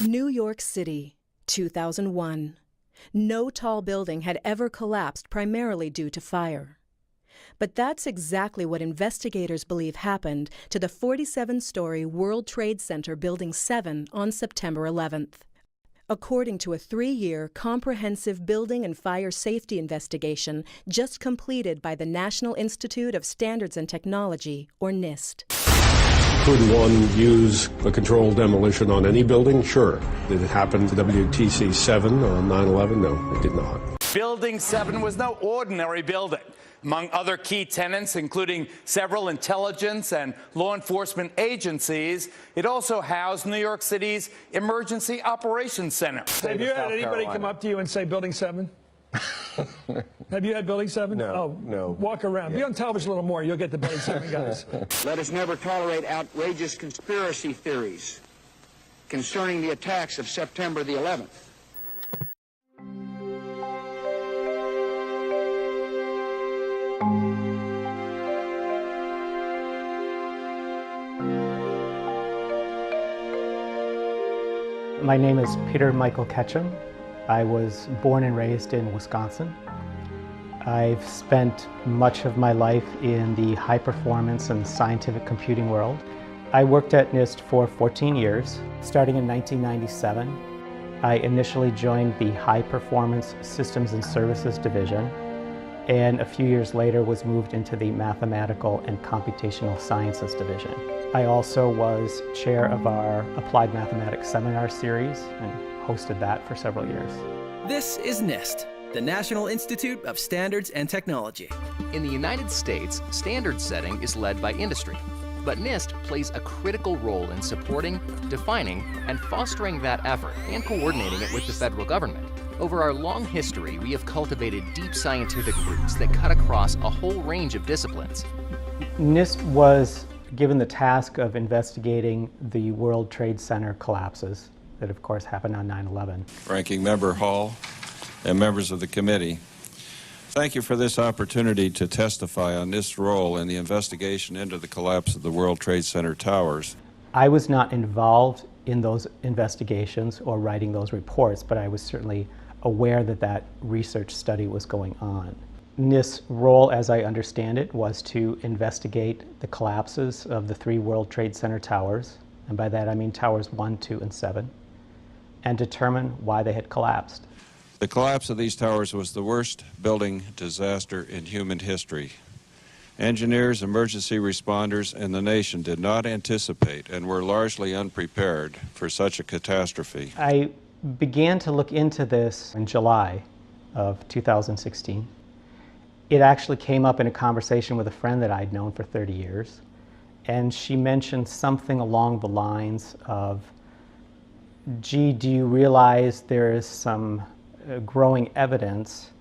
New York City, 2001. No tall building had ever collapsed primarily due to fire. But that's exactly what investigators believe happened to the 47-story World Trade Center Building 7 on September 11th. According to a 3-year comprehensive building and fire safety investigation just completed by the National Institute of Standards and Technology, or NIST. Could one use a controlled demolition on any building? Sure. Did it happen to WTC 7 on 9/11? No, it did not. Building 7 was no ordinary building. Among other key tenants, including several intelligence and law enforcement agencies, it also housed New York City's Emergency Operations Center. Have you had anybody come up to you and say Building 7? Have you had Building 7? No, oh, no. Walk around. Yeah. Be on television a little more. You'll get the Building 7 guys. Let us never tolerate outrageous conspiracy theories concerning the attacks of September the 11th. My name is Peter Michael Ketchum. I was born and raised in Wisconsin. I've spent much of my life in the high performance and scientific computing world. I worked at NIST for 14 years. Starting in 1997, I initially joined the High Performance Systems and Services Division, and a few years later was moved into the Mathematical and Computational Sciences Division. I also was chair of our Applied Mathematics Seminar Series and hosted that for several years. This is NIST, the National Institute of Standards and Technology. In the United States, standard setting is led by industry, but NIST plays a critical role in supporting, defining, and fostering that effort and coordinating it with the federal government. Over our long history, we have cultivated deep scientific roots that cut across a whole range of disciplines. NIST was given the task of investigating the World Trade Center collapses that of course happened on 9/11. Ranking Member Hall and members of the committee, thank you for this opportunity to testify on NIST's role in the investigation into the collapse of the World Trade Center towers. I was not involved in those investigations or writing those reports, but I was certainly aware that that research study was going on. NIST's role, as I understand it, was to investigate the collapses of the 3 World Trade Center towers, and by that I mean towers 1, 2, and 7, and determine why they had collapsed. The collapse of these towers was the worst building disaster in human history. Engineers, emergency responders, and the nation did not anticipate and were largely unprepared for such a catastrophe. I began to look into this in July of 2016. It actually came up in a conversation with a friend that I'd known for 30 years, and she mentioned something along the lines of, gee, do you realize there is some growing evidence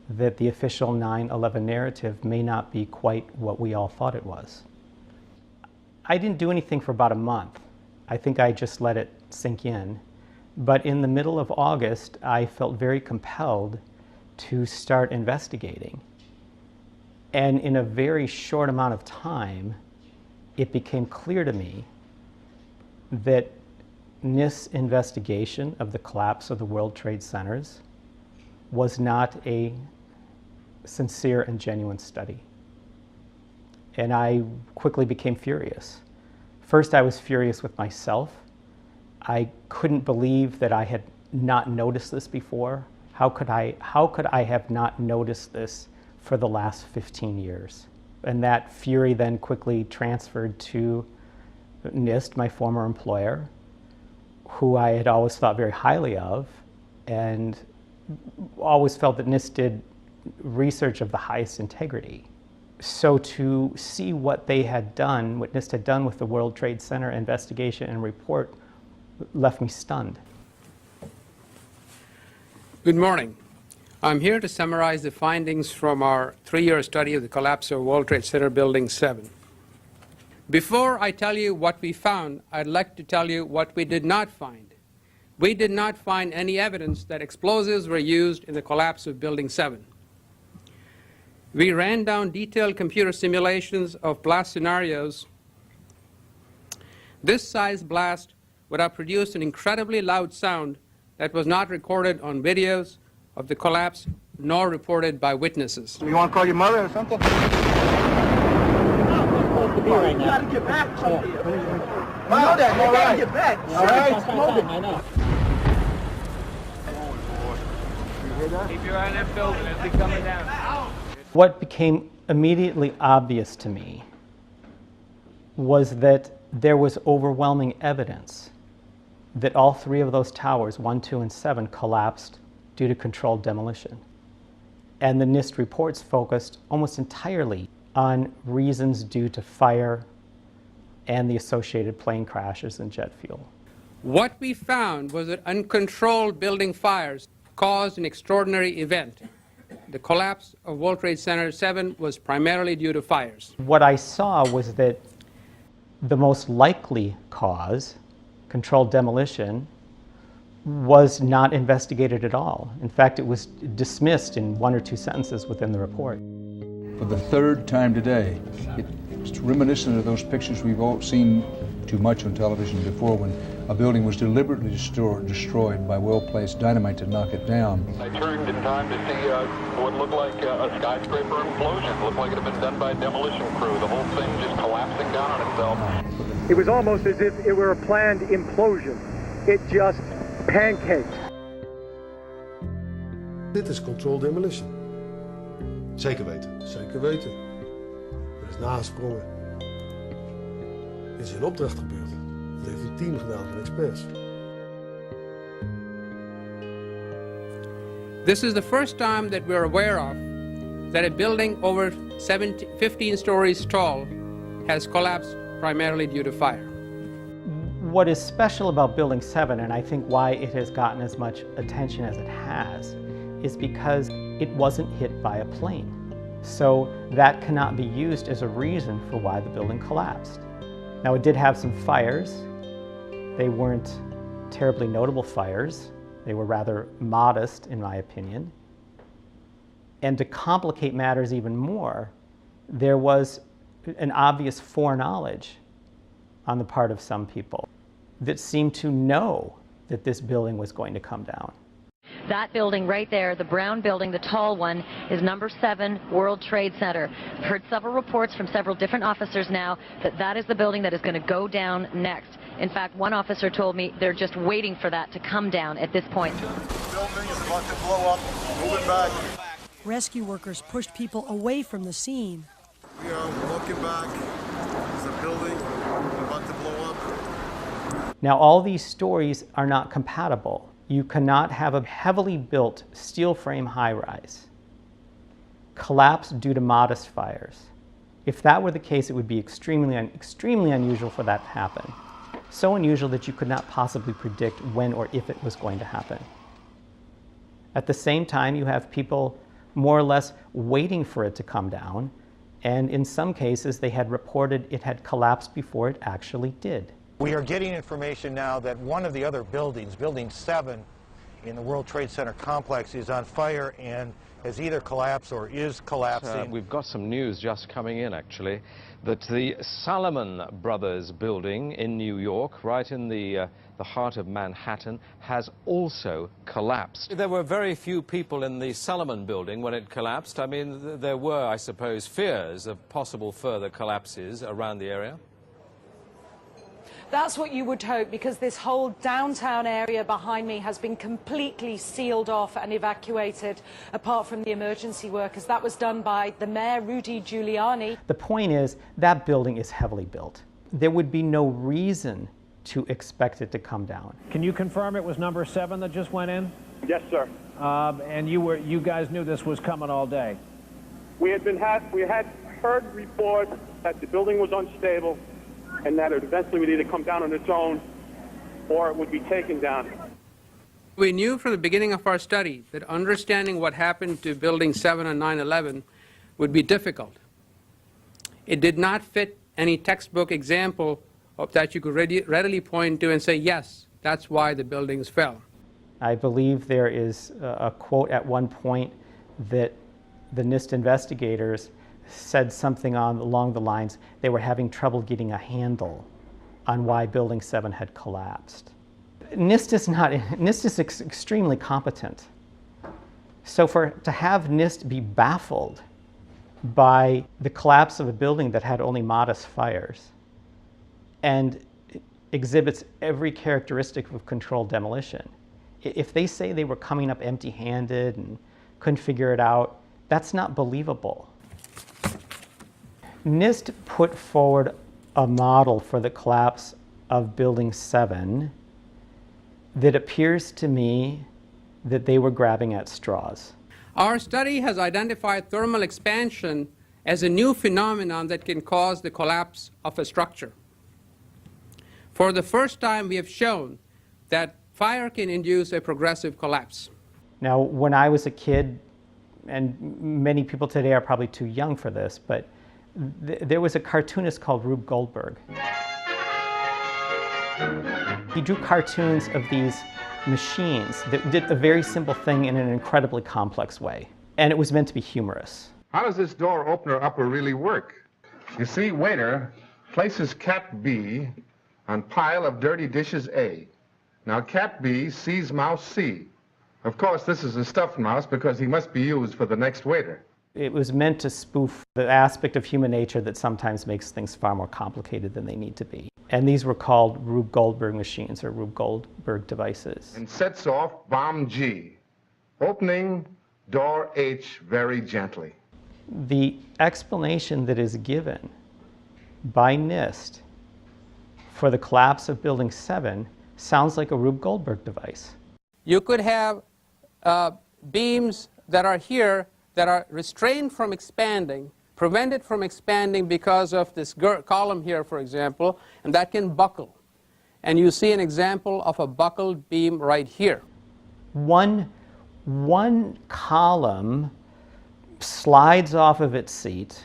that the official 9/11 narrative may not be quite what we all thought it was? I didn't do anything for about a month. I think I just let it sink in. But in the middle of August, I felt very compelled to start investigating. And in a very short amount of time, it became clear to me that NIST's investigation of the collapse of the World Trade Centers was not a sincere and genuine study. And I quickly became furious. First, I was furious with myself. I couldn't believe that I had not noticed this before. How could I have not noticed this for the last 15 years? And that fury then quickly transferred to NIST, my former employer, who I had always thought very highly of, and always felt that NIST did research of the highest integrity. So to see what they had done, what NIST had done with the World Trade Center investigation and report, left me stunned. Good morning. I'm here to summarize the findings from our 3-year study of the collapse of World Trade Center Building 7. Before I tell you what we found, I'd like to tell you what we did not find. We did not find any evidence that explosives were used in the collapse of Building 7. We ran down detailed computer simulations of blast scenarios. This size blast would have produced an incredibly loud sound that was not recorded on videos of the collapse nor reported by witnesses. You want to call your mother or something? You gotta get back. You know that. You gotta get back. All right. I know. Keep your eye on that building as they're coming down. What became immediately obvious to me was that there was overwhelming evidence that all three of those towers, 1, 2, and 7, collapsed due to controlled demolition. And the NIST reports focused almost entirely on reasons due to fire and the associated plane crashes and jet fuel. What we found was that uncontrolled building fires caused an extraordinary event. The collapse of World Trade Center 7 was primarily due to fires. What I saw was that the most likely cause, controlled demolition, was not investigated at all. In fact, it was dismissed in 1 or 2 sentences within the report. For the third time today, it's reminiscent of those pictures we've all seen too much on television before, when a building was deliberately destroyed by well-placed dynamite to knock it down. I turned in time to see what looked like a skyscraper implosion. It looked like it had been done by a demolition crew. The whole thing just collapsing down on itself. It was almost as if it were a planned implosion. It just pancaked. Dit is controlled demolition. Zeker weten. Zeker weten. Er is nagesprongen. Dit is in opdracht gebeurd. Dat heeft een team gedaan van experts. This is the first time that we're aware of that a building over 15 stories tall has collapsed primarily due to fire. What is special about Building 7, and I think why it has gotten as much attention as it has, is because it wasn't hit by a plane. So that cannot be used as a reason for why the building collapsed. Now, it did have some fires. They weren't terribly notable fires. They were rather modest, in my opinion. And to complicate matters even more, there was an obvious foreknowledge on the part of some people that seemed to know that this building was going to come down. That building right there, the brown building, the tall one, is number 7 World Trade Center. I've heard several reports from several different officers now that that is the building that is going to go down next. In fact, one officer told me they're just waiting for that to come down at this point. The building is about to blow up. Moving back. Rescue workers pushed people away from the scene. We are walking back. There's a building about to blow up. Now, all these stories are not compatible. You cannot have a heavily built steel frame high-rise collapse due to modest fires. If that were the case, it would be extremely unusual for that to happen. So unusual that you could not possibly predict when or if it was going to happen. At the same time, you have people more or less waiting for it to come down, and in some cases, they had reported it had collapsed before it actually did. We are getting information now that one of the other buildings, Building 7 in the World Trade Center complex, is on fire and has either collapsed or is collapsing. We've got some news just coming in, actually, that the Salomon Brothers building in New York, right in the heart of Manhattan, has also collapsed. There were very few people in the Salomon building when it collapsed. I mean, there were, I suppose, fears of possible further collapses around the area. That's what you would hope, because this whole downtown area behind me has been completely sealed off and evacuated, apart from the emergency workers. That was done by the mayor, Rudy Giuliani. The point is, that building is heavily built. There would be no reason to expect it to come down. Can you confirm it was number 7 that just went in? Yes, sir. And you guys knew this was coming all day? We had heard reports that the building was unstable and that it eventually would either come down on its own or it would be taken down. We knew from the beginning of our study that understanding what happened to Building 7 on 9/11 would be difficult. It did not fit any textbook example of that you could readily point to and say, yes, that's why the buildings fell. I believe there is a quote at one point that the NIST investigators said something along the lines they were having trouble getting a handle on why Building 7 had collapsed. NIST is extremely competent. So to have NIST be baffled by the collapse of a building that had only modest fires and exhibits every characteristic of controlled demolition, if they say they were coming up empty-handed and couldn't figure it out, that's not believable. NIST put forward a model for the collapse of Building 7 that appears to me that they were grabbing at straws. Our study has identified thermal expansion as a new phenomenon that can cause the collapse of a structure. For the first time, we have shown that fire can induce a progressive collapse. Now, when I was a kid, and many people today are probably too young for this, but there was a cartoonist called Rube Goldberg. He drew cartoons of these machines that did a very simple thing in an incredibly complex way, and it was meant to be humorous. How does this door opener upper really work? You see, waiter places cat B on pile of dirty dishes A. Now cat B sees mouse C. Of course, this is a stuffed mouse because he must be used for the next waiter. It was meant to spoof the aspect of human nature that sometimes makes things far more complicated than they need to be. And these were called Rube Goldberg machines or Rube Goldberg devices. And sets off bomb G, opening door H very gently. The explanation that is given by NIST for the collapse of Building 7 sounds like a Rube Goldberg device. You could have beams that are here that are restrained from expanding, prevented from expanding because of this column here, for example, and that can buckle. And you see an example of a buckled beam right here. One column slides off of its seat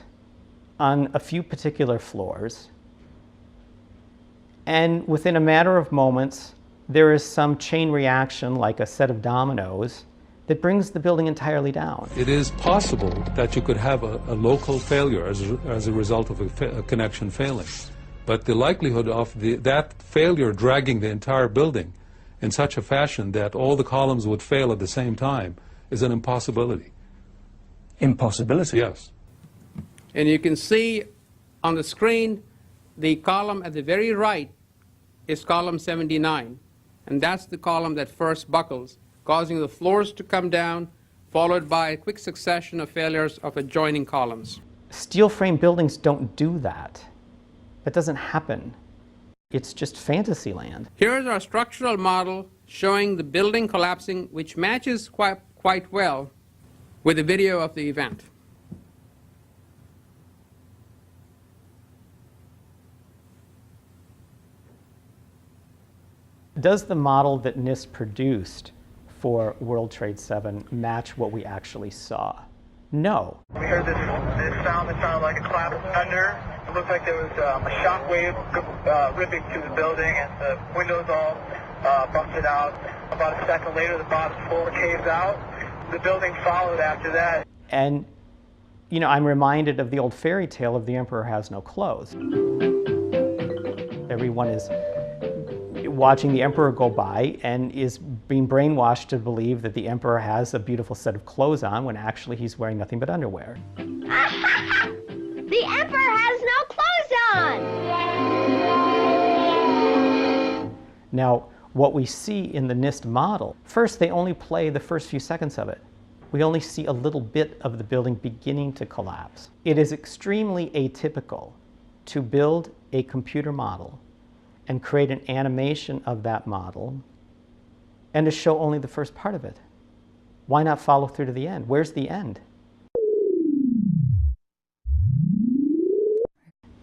on a few particular floors, and within a matter of moments, there is some chain reaction, like a set of dominoes, that brings the building entirely down. It is possible that you could have a local failure as a result of a connection failing. But the likelihood of that failure dragging the entire building in such a fashion that all the columns would fail at the same time is an impossibility. Impossibility? Yes. And you can see on the screen the column at the very right is column 79. And that's the column that first buckles, causing the floors to come down, followed by a quick succession of failures of adjoining columns. Steel frame buildings don't do that. That doesn't happen. It's just fantasy land. Here's our structural model showing the building collapsing, which matches quite well with the video of the event. Does the model that NIST produced for World Trade 7 match what we actually saw? No. We heard this sound that sounded like a clap of thunder. It looked like there was a shock wave ripping through the building, and the windows all busted out. About a second later, the bottom floor caves out. The building followed after that. And, you know, I'm reminded of the old fairy tale of the emperor has no clothes. Everyone is watching the emperor go by and is being brainwashed to believe that the emperor has a beautiful set of clothes on when actually he's wearing nothing but underwear. The emperor has no clothes on! Now, what we see in the NIST model, first they only play the first few seconds of it. We only see a little bit of the building beginning to collapse. It is extremely atypical to build a computer model and create an animation of that model and to show only the first part of it. Why not follow through to the end? Where's the end?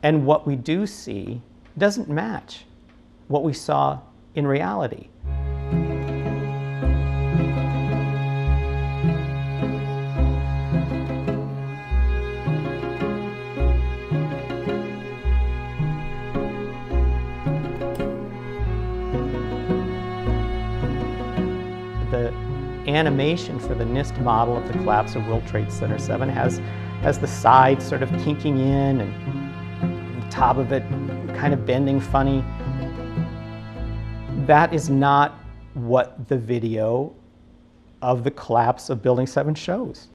And what we do see doesn't match what we saw in reality. Animation for the NIST model of the collapse of World Trade Center 7 has the sides sort of kinking in and the top of it kind of bending funny. That is not what the video of the collapse of Building 7 shows.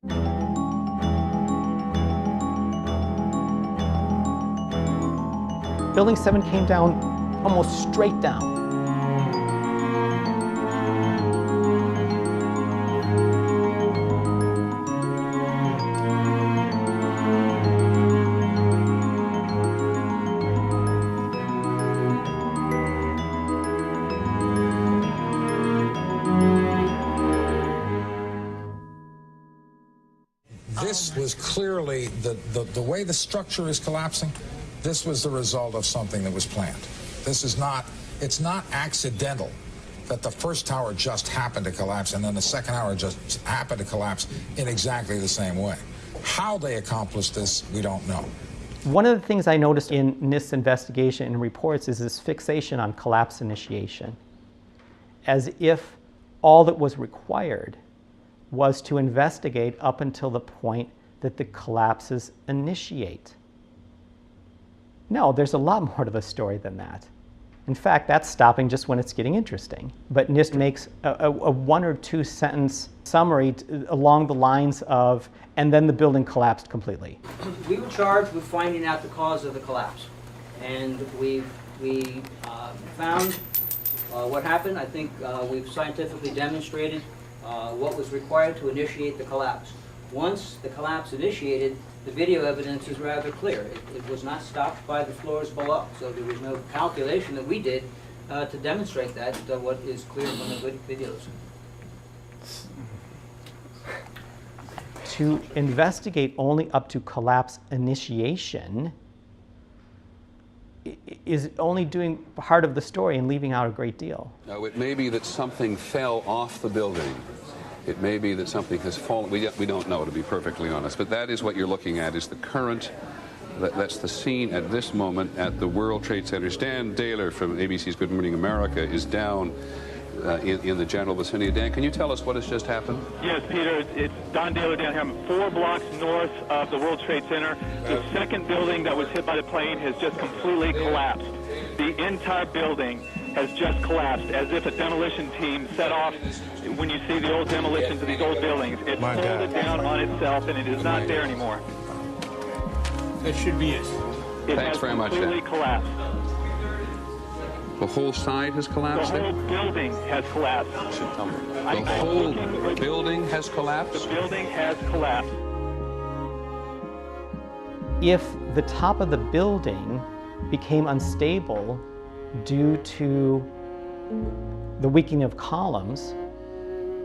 Building 7 came down almost straight down. This was clearly, the way the structure is collapsing, this was the result of something that was planned. This is not, it's not accidental that the first tower just happened to collapse and then the second tower just happened to collapse in exactly the same way. How they accomplished this, we don't know. One of the things I noticed in NIST investigation and reports is this fixation on collapse initiation, as if all that was required was to investigate up until the point that the collapses initiate. No, there's a lot more to the story than that. In fact, that's stopping just when it's getting interesting. But NIST makes a 1 or 2 sentence summary along the lines of, and then the building collapsed completely. We were charged with finding out the cause of the collapse. And we found what happened. I think we've scientifically demonstrated what was required to initiate the collapse. Once the collapse initiated, the video evidence is rather clear. It was not stopped by the floors below, so there was no calculation that we did to demonstrate that, what is clear from the videos. To investigate only up to collapse initiation is only doing part of the story and leaving out a great deal. No, it may be that something fell off the building. It may be that something has fallen. We don't know, to be perfectly honest. But that is what you're looking at, is the current, that's the scene at this moment at the World Trade Center. Stan Daler from ABC's Good Morning America is down in the general vicinity. Dan, can you tell us what has just happened? Yes, Peter, it's Don Daler down here. I'm 4 blocks north of the World Trade Center. The second building that was hit by the plane has just completely collapsed. The entire building has just collapsed, as if a demolition team set off. When you see the old demolitions of these old buildings, it folded down on itself, and it is not there anymore. That should be it. Thanks very much, completely collapsed. The whole side has collapsed? The whole building has collapsed. The whole building has collapsed? The building has collapsed. If the top of the building became unstable due to the weakening of columns,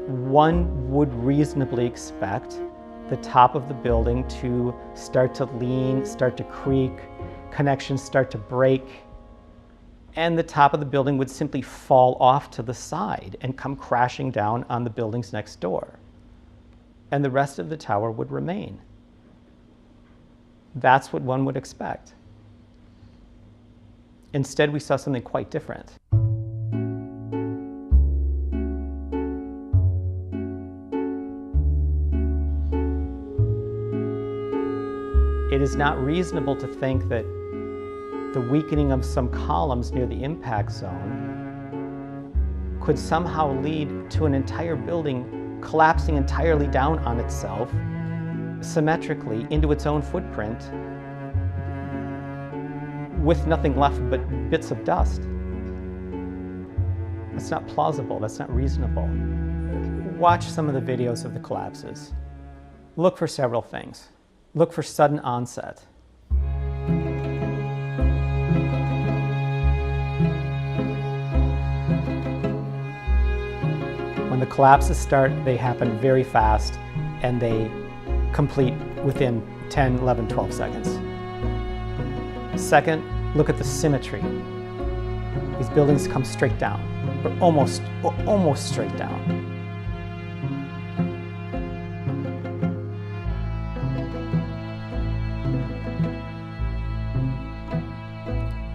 one would reasonably expect the top of the building to start to lean, start to creak, connections start to break, and the top of the building would simply fall off to the side and come crashing down on the buildings next door. And the rest of the tower would remain. That's what one would expect. Instead, we saw something quite different. It is not reasonable to think that the weakening of some columns near the impact zone could somehow lead to an entire building collapsing entirely down on itself, symmetrically into its own footprint, with nothing left but bits of dust. That's not plausible, that's not reasonable. Watch some of the videos of the collapses. Look for several things. Look for sudden onset. When the collapses start, they happen very fast and they complete within 10, 11, 12 seconds. Second, look at the symmetry. These buildings come straight down, or almost straight down.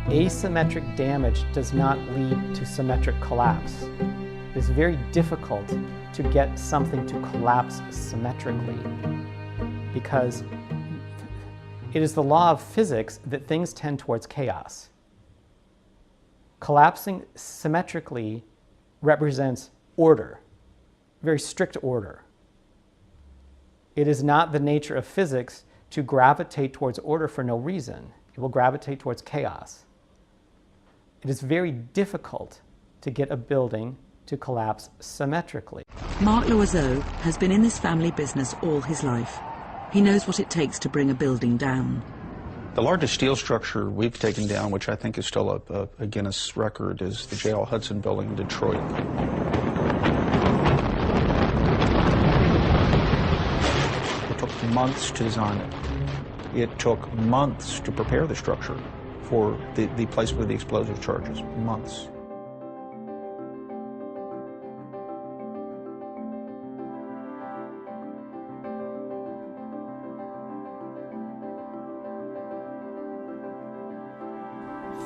Asymmetric damage does not lead to symmetric collapse. It is very difficult to get something to collapse symmetrically because it is the law of physics that things tend towards chaos. Collapsing symmetrically represents order, very strict order. It is not the nature of physics to gravitate towards order for no reason. It will gravitate towards chaos. It is very difficult to get a building to collapse symmetrically. Mark Loiseau has been in this family business all his life. He knows what it takes to bring a building down. The largest steel structure we've taken down, which I think is still a Guinness record, is the J.L. Hudson building in Detroit. It took months to design it. It took months to prepare the structure for the placement of the explosive charges. Months.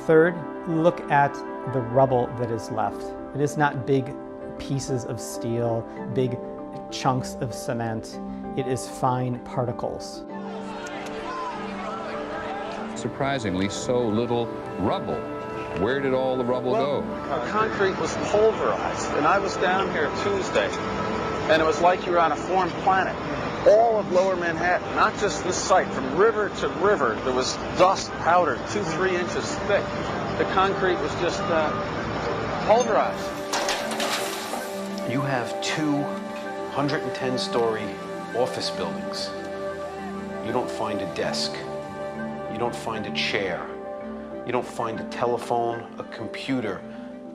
Third, look at the rubble that is left. It is not big pieces of steel, big chunks of cement. It is fine particles. Surprisingly, so little rubble. Where did all the rubble go? The concrete was pulverized, and I was down here Tuesday, and it was like you were on a foreign planet. All of Lower Manhattan, not just this site, from river to river, there was dust powdered 2-3 inches thick. The concrete was just pulverized. You have 2 110-story office buildings. You don't find a desk. You don't find a chair. You don't find a telephone, a computer.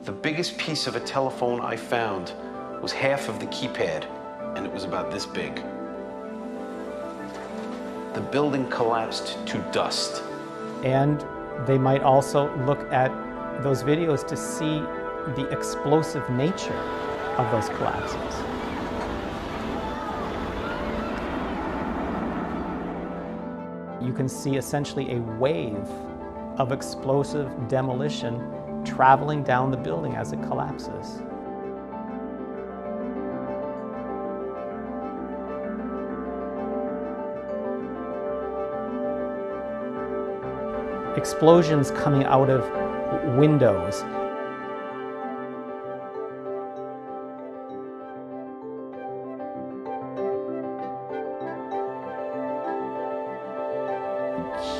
The biggest piece of a telephone I found was half of the keypad, and it was about this big. The building collapsed to dust. And they might also look at those videos to see the explosive nature of those collapses. You can see essentially a wave of explosive demolition traveling down the building as it collapses. Explosions coming out of windows.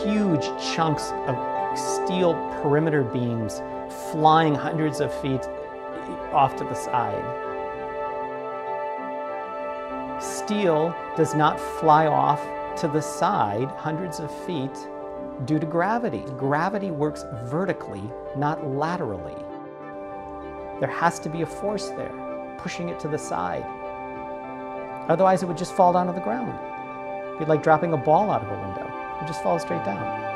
Huge chunks of steel perimeter beams flying hundreds of feet off to the side. Steel does not fly off to the side hundreds of feet due to gravity. Gravity works vertically, not laterally. There has to be a force there, pushing it to the side. Otherwise, it would just fall down to the ground. It'd be like dropping a ball out of a window. It would just fall straight down.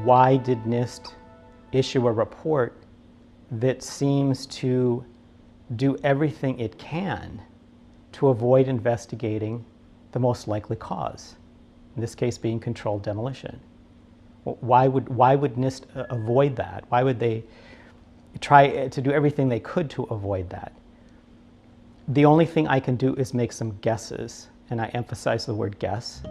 Why did NIST issue a report that seems to do everything it can to avoid investigating the most likely cause, in this case being controlled demolition? Why would NIST avoid that? Why would they try to do everything they could to avoid that? The only thing I can do is make some guesses, and I emphasize the word guess.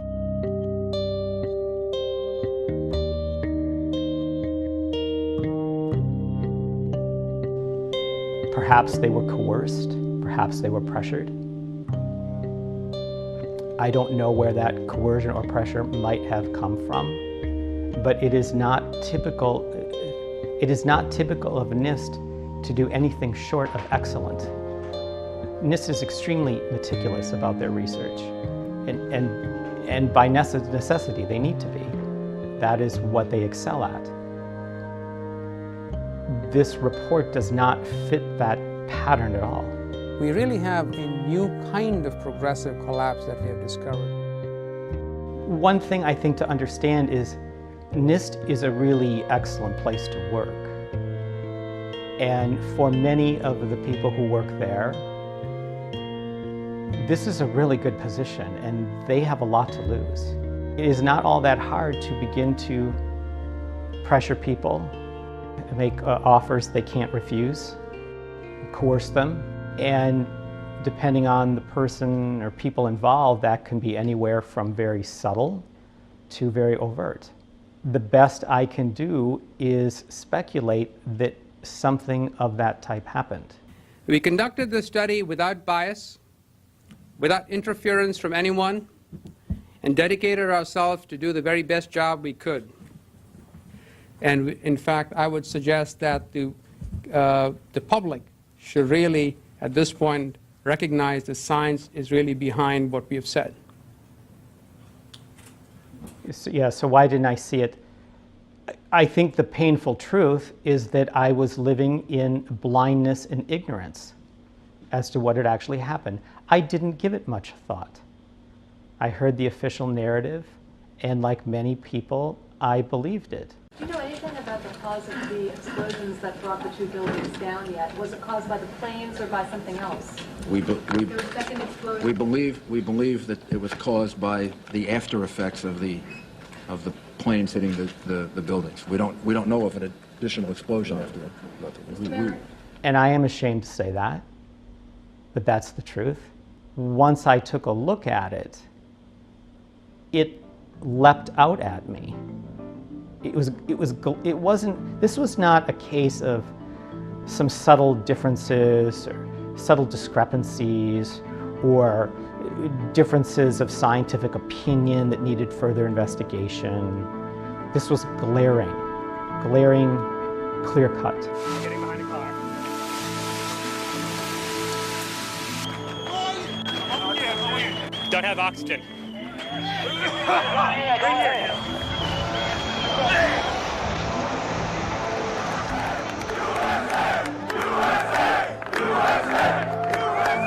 Perhaps they were coerced, perhaps they were pressured. I don't know where that coercion or pressure might have come from, but it is not typical of NIST to do anything short of excellent. NIST is extremely meticulous about their research, and by necessity they need to be. That is what they excel at. This report does not fit that pattern at all. We really have a new kind of progressive collapse that we have discovered. One thing I think to understand is NIST is a really excellent place to work. And for many of the people who work there, this is a really good position and they have a lot to lose. It is not all that hard to begin to pressure people, make offers they can't refuse, coerce them, and depending on the person or people involved, that can be anywhere from very subtle to very overt. The best I can do is speculate that something of that type happened. We conducted the study without bias, without interference from anyone, and dedicated ourselves to do the very best job we could. And in fact, I would suggest that the public should really, at this point, recognize the science is really behind what we have said. Yeah, so why didn't I see it? I think the painful truth is that I was living in blindness and ignorance as to what had actually happened. I didn't give it much thought. I heard the official narrative, and like many people, I believed it. Do you know anything about the cause of the explosions that brought the two buildings down yet? Was it caused by the planes or by something else? We There was a second explosion. believe that it was caused by the after effects of the planes hitting the buildings. We don't know of an additional explosion after that. And I am ashamed to say that, but that's the truth. Once I took a look at it, it leapt out at me. This was not a case of some subtle differences or subtle discrepancies or differences of scientific opinion that needed further investigation. This was glaring, clear cut. Getting behind the car. Don't have oxygen.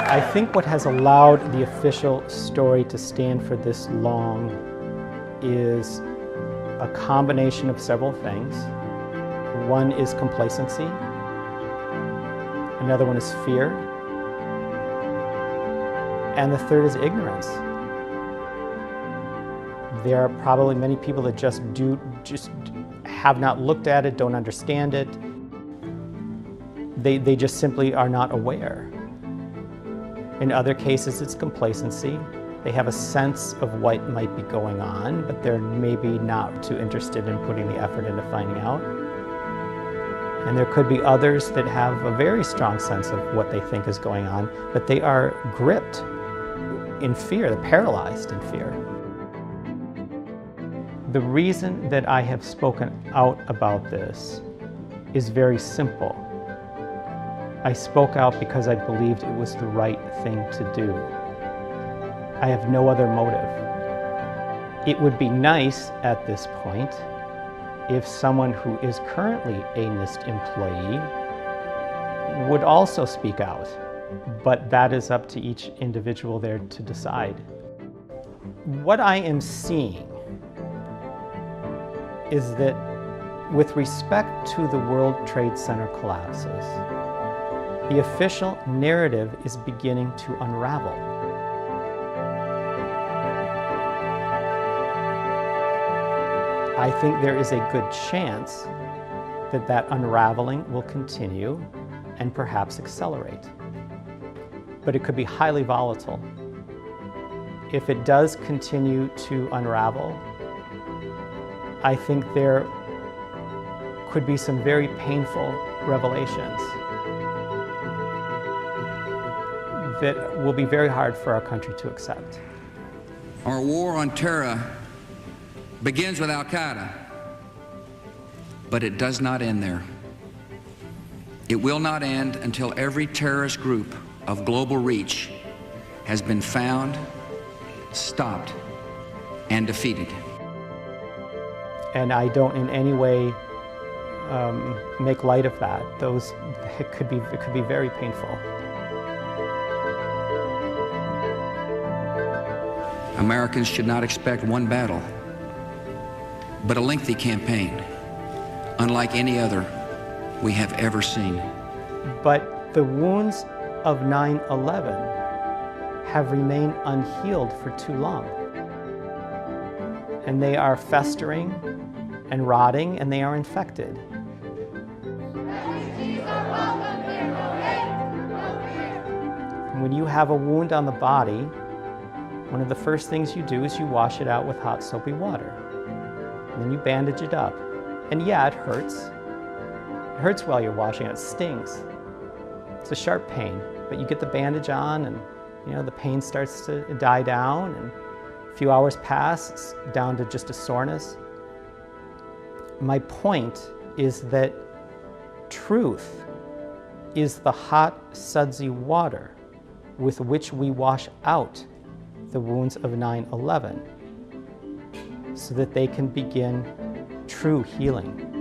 I think what has allowed the official story to stand for this long is a combination of several things. One is complacency. Another one is fear. And the third is ignorance. There are probably many people that just have not looked at it, don't understand it. They just simply are not aware. In other cases, it's complacency. They have a sense of what might be going on, but they're maybe not too interested in putting the effort into finding out. And there could be others that have a very strong sense of what they think is going on, but they are gripped in fear, they're paralyzed in fear. The reason that I have spoken out about this is very simple. I spoke out because I believed it was the right thing to do. I have no other motive. It would be nice at this point if someone who is currently a NIST employee would also speak out, but that is up to each individual there to decide. What I am seeing is that with respect to the World Trade Center collapses, the official narrative is beginning to unravel. I think there is a good chance that that unraveling will continue and perhaps accelerate. But it could be highly volatile. If it does continue to unravel, I think there could be some very painful revelations that will be very hard for our country to accept. Our war on terror begins with Al-Qaeda, but it does not end there. It will not end until every terrorist group of global reach has been found, stopped, and defeated. And I don't in any way make light of that. It could be very painful. Americans should not expect one battle, but a lengthy campaign, unlike any other we have ever seen. But the wounds of 9/11 have remained unhealed for too long. And they are festering and rotting, and they are infected. when you have a wound on the body, one of the first things you do is you wash it out with hot soapy water. And then you bandage it up. And yeah, it hurts. It hurts while you're washing it. It stings. It's a sharp pain, but you get the bandage on and the pain starts to die down, and a few hours pass, it's down to just a soreness. My point is that truth is the hot, sudsy water with which we wash out the wounds of 9/11 so that they can begin true healing.